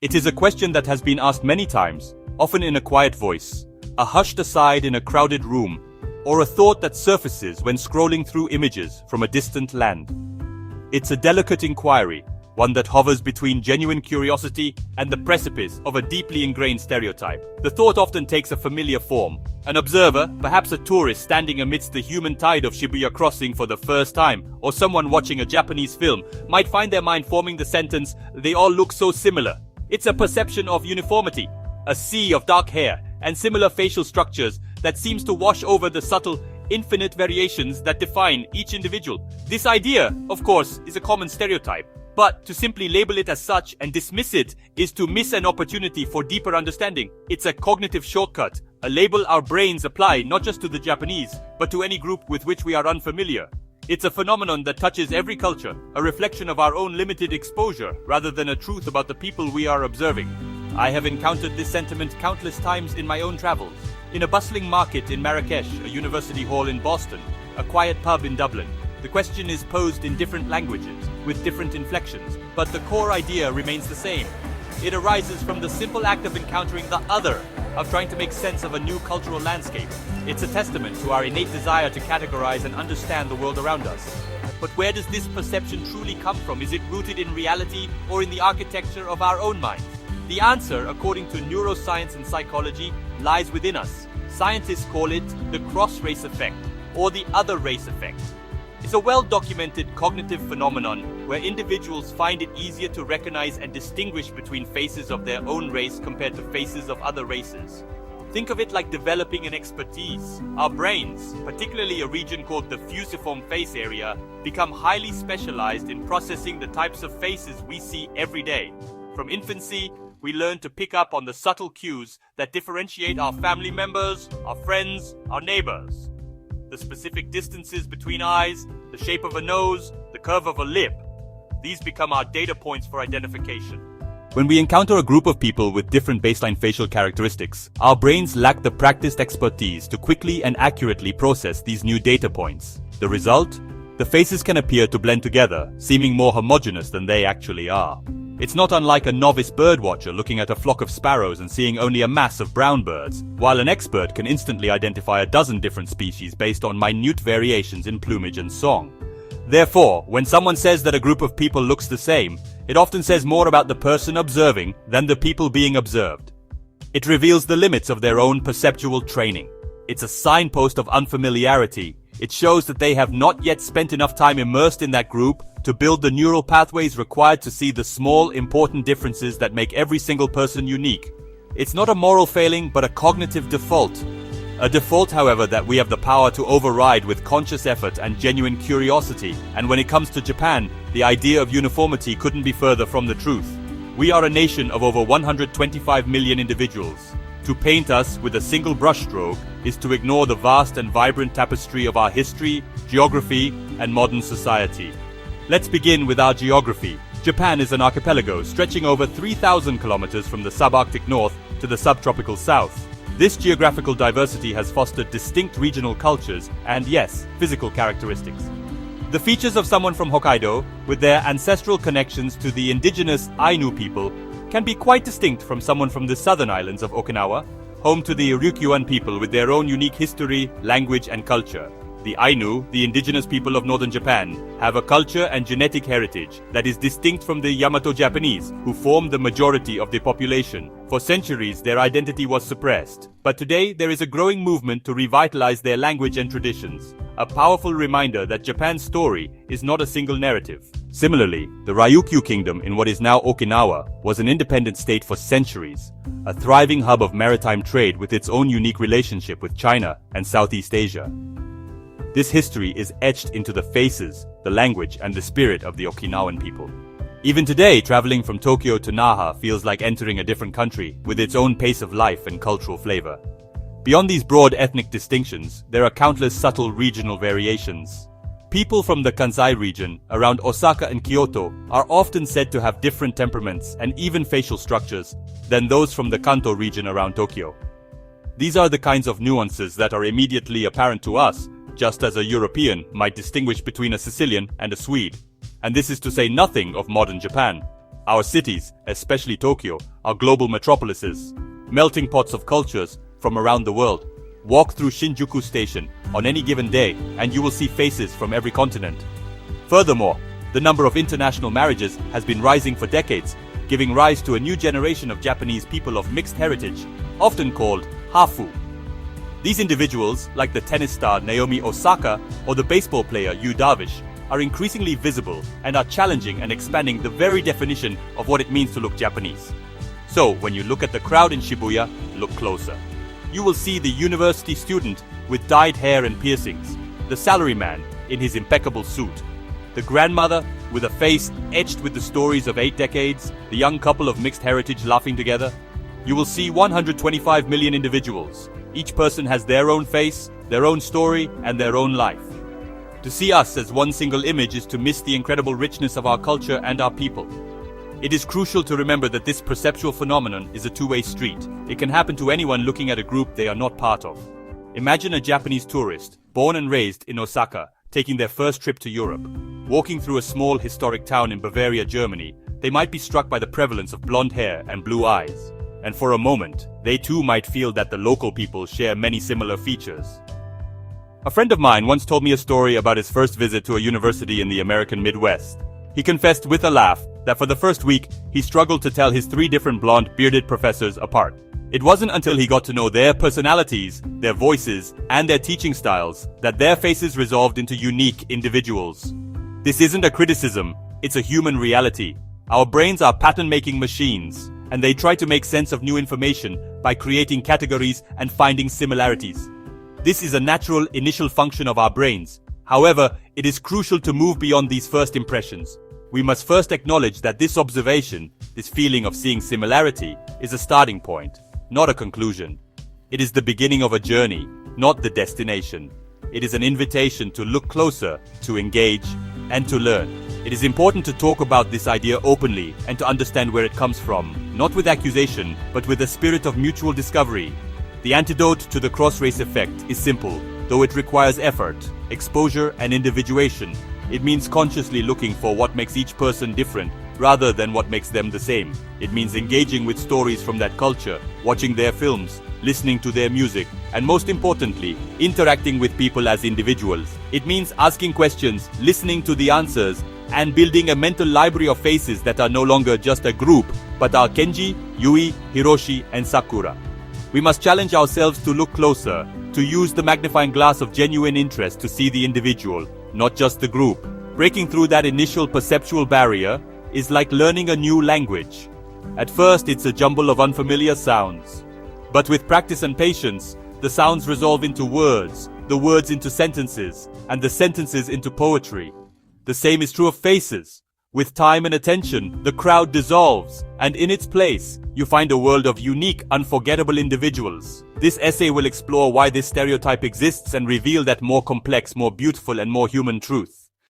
It is a question that has been asked many times, often in a quiet voice, a hushed aside in a crowded room, or a thought that surfaces when scrolling through images from a distant land. It's a delicate inquiry, one that hovers between genuine curiosity and the precipice of a deeply ingrained stereotype. The thought often takes a familiar form. An observer, perhaps a tourist standing amidst the human tide of Shibuya Crossing for the first time, or someone watching a Japanese film, might find their mind forming the sentence, "They all look so similar." It's a perception of uniformity, a sea of dark hair and similar facial structures that seems to wash over the subtle, infinite variations that define each individual. This idea, of course, is a common stereotype. But to simply label it as such and dismiss it is to miss an opportunity for deeper understanding. It's a cognitive shortcut, a label our brains apply not just to the Japanese, but to any group with which we are unfamiliar. It's a phenomenon that touches every culture, a reflection of our own limited exposure, rather than a truth about the people we are observing. I have encountered this sentiment countless times in my own travels. In a bustling market in Marrakesh, a university hall in Boston, a quiet pub in Dublin. The question is posed in different languages, with different inflections, but the core idea remains the same. It arises from the simple act of encountering the other, of trying to make sense of a new cultural landscape. It's a testament to our innate desire to categorize and understand the world around us. But where does this perception truly come from? Is it rooted in reality or in the architecture of our own minds? The answer, according to neuroscience and psychology, lies within us. Scientists call it the cross-race effect, or the other race effect. It's a well-documented cognitive phenomenon where individuals find it easier to recognize and distinguish between faces of their own race compared to faces of other races. Think of it like developing an expertise. Our brains, particularly a region called the fusiform face area, become highly specialized in processing the types of faces we see every day. From infancy, we learn to pick up on the subtle cues that differentiate our family members, our friends, our neighbors. The specific distances between eyes, the shape of a nose, the curve of a lip. These become our data points for identification. When we encounter a group of people with different baseline facial characteristics, our brains lack the practiced expertise to quickly and accurately process these new data points. The result? The faces can appear to blend together, seeming more homogeneous than they actually are. It's not unlike a novice birdwatcher looking at a flock of sparrows and seeing only a mass of brown birds, while an expert can instantly identify a dozen different species based on minute variations in plumage and song. Therefore, when someone says that a group of people looks the same, it often says more about the person observing than the people being observed. It reveals the limits of their own perceptual training. It's a signpost of unfamiliarity. It shows that they have not yet spent enough time immersed in that group to build the neural pathways required to see the small, important differences that make every single person unique. It's not a moral failing, but a cognitive default. A default, however, that we have the power to override with conscious effort and genuine curiosity. And when it comes to Japan, the idea of uniformity couldn't be further from the truth. We are a nation of over 125 million individuals. To paint us with a single brushstroke is to ignore the vast and vibrant tapestry of our history, geography, and modern society. Let's begin with our geography. Japan is an archipelago stretching over 3,000 kilometers from the subarctic north to the subtropical south. This geographical diversity has fostered distinct regional cultures and, yes, physical characteristics. The features of someone from Hokkaido, with their ancestral connections to the indigenous Ainu people, can be quite distinct from someone from the southern islands of Okinawa, home to the Ryukyuan people with their own unique history, language, and culture. The Ainu, the indigenous people of northern Japan, have a culture and genetic heritage that is distinct from the Yamato Japanese, who form the majority of the population. For centuries, their identity was suppressed. But today, there is a growing movement to revitalize their language and traditions. A powerful reminder that Japan's story is not a single narrative. Similarly, the Ryukyu Kingdom in what is now Okinawa was an independent state for centuries, a thriving hub of maritime trade with its own unique relationship with China and Southeast Asia. This history is etched into the faces, the language, and the spirit of the Okinawan people. Even today, traveling from Tokyo to Naha feels like entering a different country with its own pace of life and cultural flavor. Beyond these broad ethnic distinctions, there are countless subtle regional variations. People from the Kansai region, around Osaka and Kyoto, are often said to have different temperaments and even facial structures than those from the Kanto region around Tokyo. These are the kinds of nuances that are immediately apparent to us, just as a European might distinguish between a Sicilian and a Swede. And this is to say nothing of modern Japan. Our cities, especially Tokyo, are global metropolises, melting pots of cultures from around the world. Walk through Shinjuku Station on any given day and you will see faces from every continent. Furthermore, the number of international marriages has been rising for decades, giving rise to a new generation of Japanese people of mixed heritage, often called Hafu. These individuals, like the tennis star Naomi Osaka or the baseball player Yu Darvish, are increasingly visible and are challenging and expanding the very definition of what it means to look Japanese. So, when you look at the crowd in Shibuya, look closer. You will see the university student with dyed hair and piercings, the salaryman in his impeccable suit, the grandmother with a face etched with the stories of 8 decades, the young couple of mixed heritage laughing together. You will see 125 million individuals. Each person has their own face, their own story, and their own life. To see us as one single image is to miss the incredible richness of our culture and our people. It is crucial to remember that this perceptual phenomenon is a two-way street. It can happen to anyone looking at a group they are not part of. Imagine a Japanese tourist, born and raised in Osaka, taking their first trip to Europe. Walking through a small historic town in Bavaria, Germany, they might be struck by the prevalence of blonde hair and blue eyes. And for a moment, they too might feel that the local people share many similar features. A friend of mine once told me a story about his first visit to a university in the American Midwest. He confessed with a laugh that for the first week, he struggled to tell his 3 different blonde, bearded professors apart. It wasn't until he got to know their personalities, their voices, and their teaching styles that their faces resolved into unique individuals. This isn't a criticism, it's a human reality. Our brains are pattern-making machines, and they try to make sense of new information by creating categories and finding similarities. This is a natural initial function of our brains. However, it is crucial to move beyond these first impressions. We must first acknowledge that this observation, this feeling of seeing similarity, is a starting point, not a conclusion. It is the beginning of a journey, not the destination. It is an invitation to look closer, to engage, and to learn. It is important to talk about this idea openly and to understand where it comes from, not with accusation, but with a spirit of mutual discovery. The antidote to the cross-race effect is simple, though it requires effort, exposure, and individuation. It means consciously looking for what makes each person different, rather than what makes them the same. It means engaging with stories from that culture, watching their films, listening to their music, and most importantly, interacting with people as individuals. It means asking questions, listening to the answers, and building a mental library of faces that are no longer just a group, but are Kenji, Yui, Hiroshi, and Sakura. We must challenge ourselves to look closer, to use the magnifying glass of genuine interest to see the individual, not just the group. Breaking through that initial perceptual barrier is like learning a new language. At first, it's a jumble of unfamiliar sounds. But with practice and patience, the sounds resolve into words, the words into sentences, and the sentences into poetry. The same is true of faces. With time and attention, the crowd dissolves, and in its place, you find a world of unique, unforgettable individuals. This essay will explore why this stereotype exists and reveal that more complex, more beautiful, and more human truth.